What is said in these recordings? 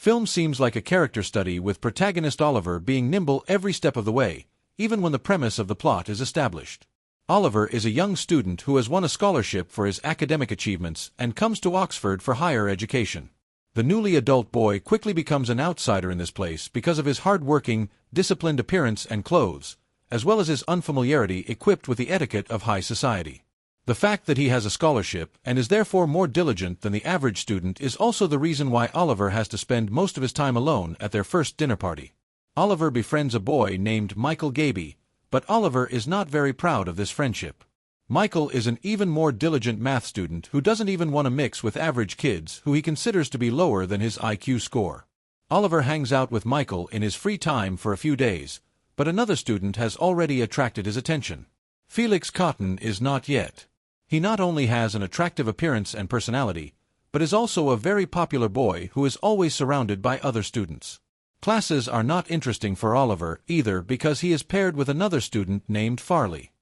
Film seems like a character study with protagonist Oliver being nimble every step of the way, even when the premise of the plot is established. Oliver is a young student who has won a scholarship for his academic achievements and comes to Oxford for higher education. The newly adult boy quickly becomes an outsider in this place because of his hard-working, disciplined appearance and clothes, as well as his unfamiliarity equipped with the etiquette of high society. The fact that he has a scholarship and is therefore more diligent than the average student is also the reason why Oliver has to spend most of his time alone at their first dinner party. Oliver befriends a boy named Michael Gaby, but Oliver is not very proud of this friendship. Michael is an even more diligent math student who doesn't even want to mix with average kids who he considers to be lower than his IQ score. Oliver hangs out with Michael in his free time for a few days, but another student has already attracted his attention. Felix Cotton is not yet. He not only has an attractive appearance and personality, but is also a very popular boy who is always surrounded by other students. Classes are not interesting for Oliver either because he is paired with another student named Farley.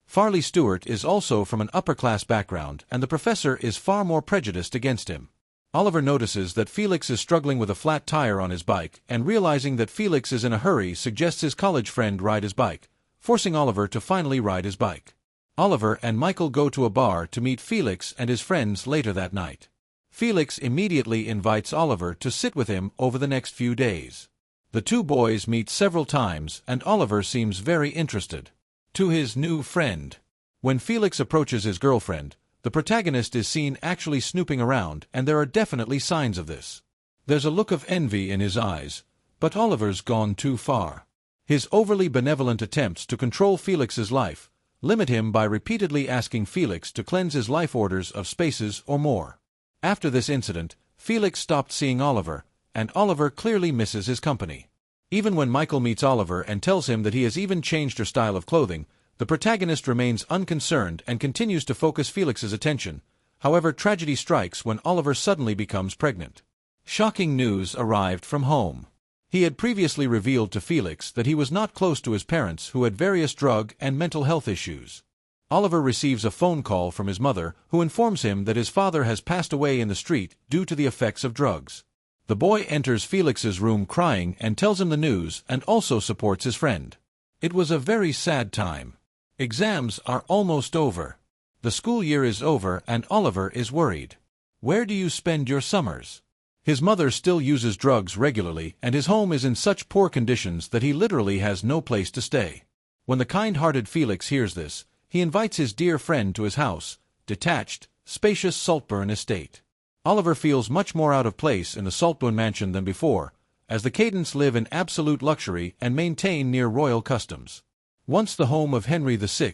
Farley Stewart is also from an upper-class background and the professor is far more prejudiced against him. Oliver notices that Felix is struggling with a flat tire on his bike and realizing that Felix is in a hurry suggests his college friend ride his bike, forcing Oliver to finally ride his bike. Oliver and Michael go to a bar to meet Felix and his friends later that night. Felix immediately invites Oliver to sit with him over the next few days. The two boys meet several times and Oliver seems very interested. To his new friend. When Felix approaches his girlfriend, the protagonist is seen actually snooping around and there are definitely signs of this. There's a look of envy in his eyes, but Oliver's gone too far. His overly benevolent attempts to control Felix's life limit him by repeatedly asking Felix to cleanse his life orders of spaces or more. After this incident, Felix stopped seeing Oliver, and Oliver clearly misses his company. Even when Michael meets Oliver and tells him that he has even changed her style of clothing, the protagonist remains unconcerned and continues to focus Felix's attention. However, tragedy strikes when Oliver suddenly becomes pregnant. Shocking news arrived from home. He had previously revealed to Felix that he was not close to his parents who had various drug and mental health issues. Oliver receives a phone call from his mother who informs him that his father has passed away in the street due to the effects of drugs. The boy enters Felix's room crying and tells him the news and also supports his friend. It was a very sad time. Exams are almost over. The school year is over and Oliver is worried. Where do you spend your summers? His mother still uses drugs regularly and his home is in such poor conditions that he literally has no place to stay. When the kind-hearted Felix hears this, he invites his dear friend to his house, detached, spacious Saltburn estate. Oliver feels much more out of place in the Saltburn mansion than before, as the Keoghans live in absolute luxury and maintain near royal customs. Once the home of Henry VI,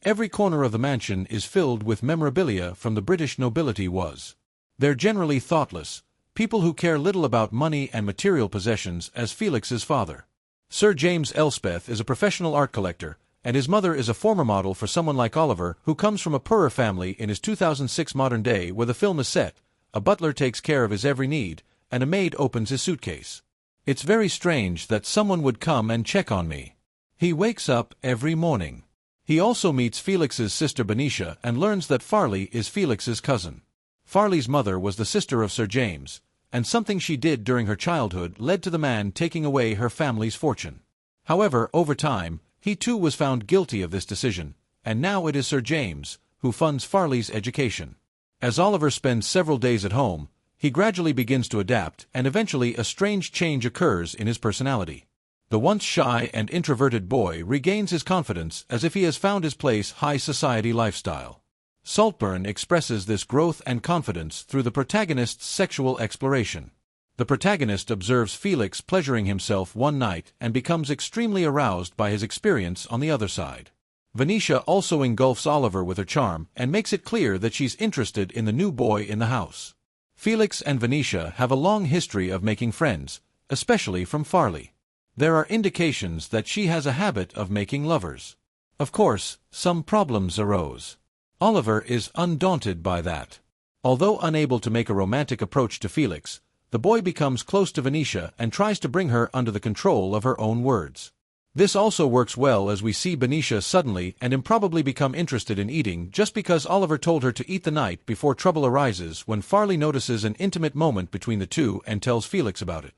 every corner of the mansion is filled with memorabilia from the British nobility was. They're generally thoughtless, people who care little about money and material possessions as Felix's father. Sir James Elspeth is a professional art collector, and his mother is a former model for someone like Oliver who comes from a poorer family in his 2006 modern day where the film is set. A butler takes care of his every need, and a maid opens his suitcase. It's very strange that someone would come and check on me. He wakes up every morning. He also meets Felix's sister Benicia and learns that Farley is Felix's cousin. Farley's mother was the sister of Sir James, and something she did during her childhood led to the man taking away her family's fortune. However, over time, he too was found guilty of this decision, and now it is Sir James who funds Farley's education. As Oliver spends several days at home, he gradually begins to adapt and eventually a strange change occurs in his personality. The once shy and introverted boy regains his confidence as if he has found his place high society lifestyle. Saltburn expresses this growth and confidence through the protagonist's sexual exploration. The protagonist observes Felix pleasuring himself one night and becomes extremely aroused by his experience on the other side. Venetia also engulfs Oliver with her charm and makes it clear that she's interested in the new boy in the house. Felix and Venetia have a long history of making friends, especially from Farley. There are indications that she has a habit of making lovers. Of course, some problems arose. Oliver is undaunted by that. Although unable to make a romantic approach to Felix, the boy becomes close to Venetia and tries to bring her under the control of her own words. This also works well as we see Benicia suddenly and improbably become interested in eating just because Oliver told her to eat the night before trouble arises when Farley notices an intimate moment between the two and tells Felix about it.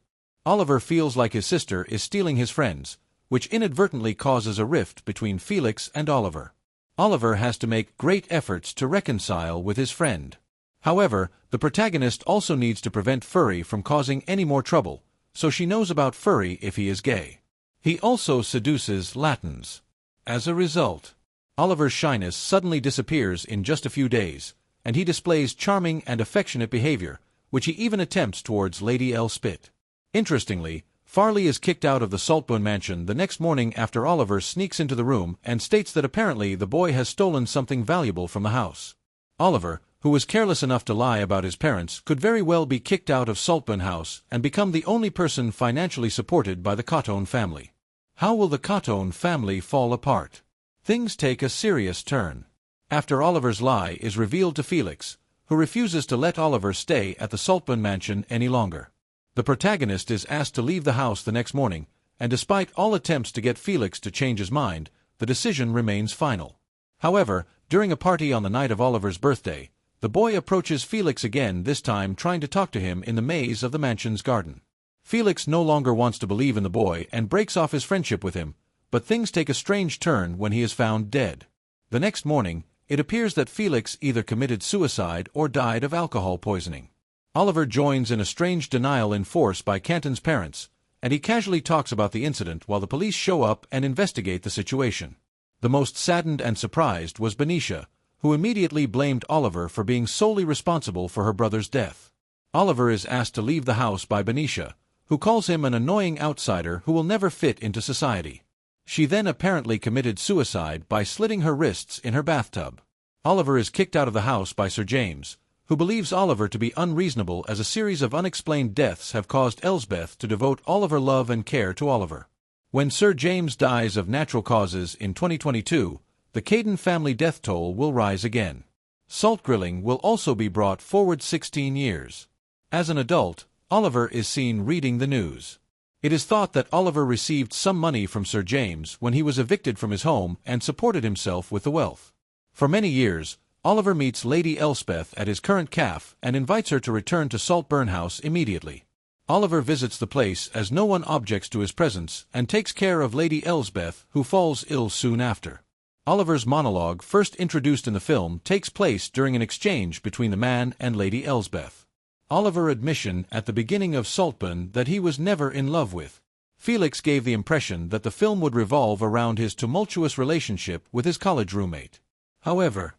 Oliver feels like his sister is stealing his friends, which inadvertently causes a rift between Felix and Oliver. Oliver has to make great efforts to reconcile with his friend. However, the protagonist also needs to prevent Furry from causing any more trouble, so she knows about Furry if he is gay. He also seduces Latins. As a result, Oliver's shyness suddenly disappears in just a few days, and he displays charming and affectionate behavior, which he even attempts towards Lady Elspeth. Interestingly, Farley is kicked out of the Saltburn mansion the next morning after Oliver sneaks into the room and states that apparently the boy has stolen something valuable from the house. Oliver, who was careless enough to lie about his parents, could very well be kicked out of Saltburn House and become the only person financially supported by the Keoghan family. How will the Keoghan family fall apart? Things take a serious turn after Oliver's lie is revealed to Felix, who refuses to let Oliver stay at the Saltburn mansion any longer. The protagonist is asked to leave the house the next morning, and despite all attempts to get Felix to change his mind, the decision remains final. However, during a party on the night of Oliver's birthday, the boy approaches Felix again, this time trying to talk to him in the maze of the mansion's garden. Felix no longer wants to believe in the boy and breaks off his friendship with him, but things take a strange turn when he is found dead. The next morning, it appears that Felix either committed suicide or died of alcohol poisoning. Oliver joins in a strange denial in force by Canton's parents, and he casually talks about the incident while the police show up and investigate the situation. The most saddened and surprised was Benicia, who immediately blamed Oliver for being solely responsible for her brother's death. Oliver is asked to leave the house by Benicia, who calls him an annoying outsider who will never fit into society. She then apparently committed suicide by slitting her wrists in her bathtub. Oliver is kicked out of the house by Sir James, who believes Oliver to be unreasonable as a series of unexplained deaths have caused Elsbeth to devote all of her love and care to Oliver. When Sir James dies of natural causes in 2022, the Keoghan family death toll will rise again. Salt grilling will also be brought forward 16 years. As an adult, Oliver is seen reading the news. It is thought that Oliver received some money from Sir James when he was evicted from his home and supported himself with the wealth. For many years, Oliver meets Lady Elspeth at his current caff and invites her to return to Saltburn House immediately. Oliver visits the place as no one objects to his presence and takes care of Lady Elspeth, who falls ill soon after. Oliver's monologue, first introduced in the film, takes place during an exchange between the man and Lady Elspeth. Oliver's admission at the beginning of Saltburn that he was never in love with Felix gave the impression that the film would revolve around his tumultuous relationship with his college roommate. However,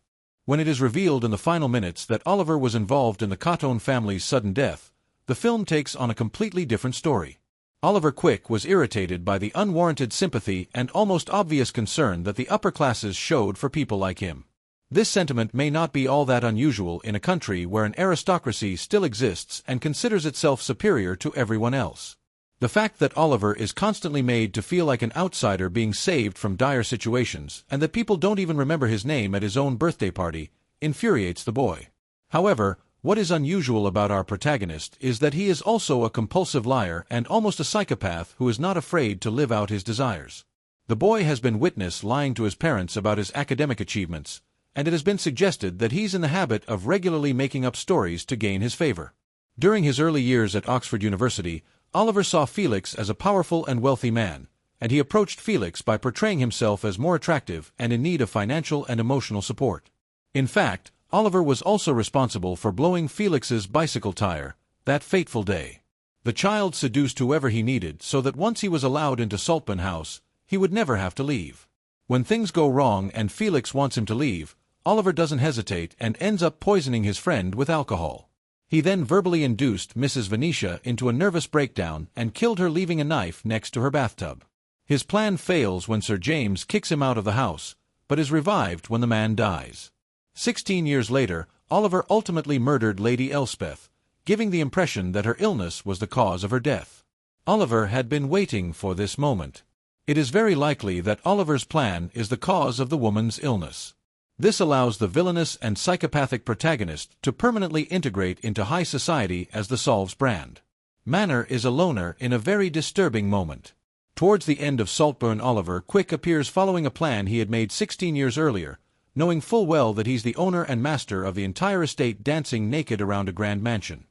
when it is revealed in the final minutes that Oliver was involved in the Keoghan family's sudden death, the film takes on a completely different story. Oliver Quick was irritated by the unwarranted sympathy and almost obvious concern that the upper classes showed for people like him. This sentiment may not be all that unusual in a country where an aristocracy still exists and considers itself superior to everyone else. The fact that Oliver is constantly made to feel like an outsider being saved from dire situations, and that people don't even remember his name at his own birthday party, infuriates the boy. However, what is unusual about our protagonist is that he is also a compulsive liar and almost a psychopath who is not afraid to live out his desires. The boy has been witnessed lying to his parents about his academic achievements, and it has been suggested that he's in the habit of regularly making up stories to gain his favor. During his early years at Oxford University, Oliver saw Felix as a powerful and wealthy man, and he approached Felix by portraying himself as more attractive and in need of financial and emotional support. In fact, Oliver was also responsible for blowing Felix's bicycle tire that fateful day. The child seduced whoever he needed so that once he was allowed into Saltburn House, he would never have to leave. When things go wrong and Felix wants him to leave, Oliver doesn't hesitate and ends up poisoning his friend with alcohol. He then verbally induced Mrs. Venetia into a nervous breakdown and killed her, leaving a knife next to her bathtub. His plan fails when Sir James kicks him out of the house, but is revived when the man dies. 16 years later, Oliver ultimately murdered Lady Elspeth, giving the impression that her illness was the cause of her death. Oliver had been waiting for this moment. It is very likely that Oliver's plan is the cause of the woman's illness. This allows the villainous and psychopathic protagonist to permanently integrate into high society as the Solves brand. Manor is a loner in a very disturbing moment. Towards the end of Saltburn, Oliver Quick appears following a plan he had made 16 years earlier, knowing full well that he's the owner and master of the entire estate, dancing naked around a grand mansion.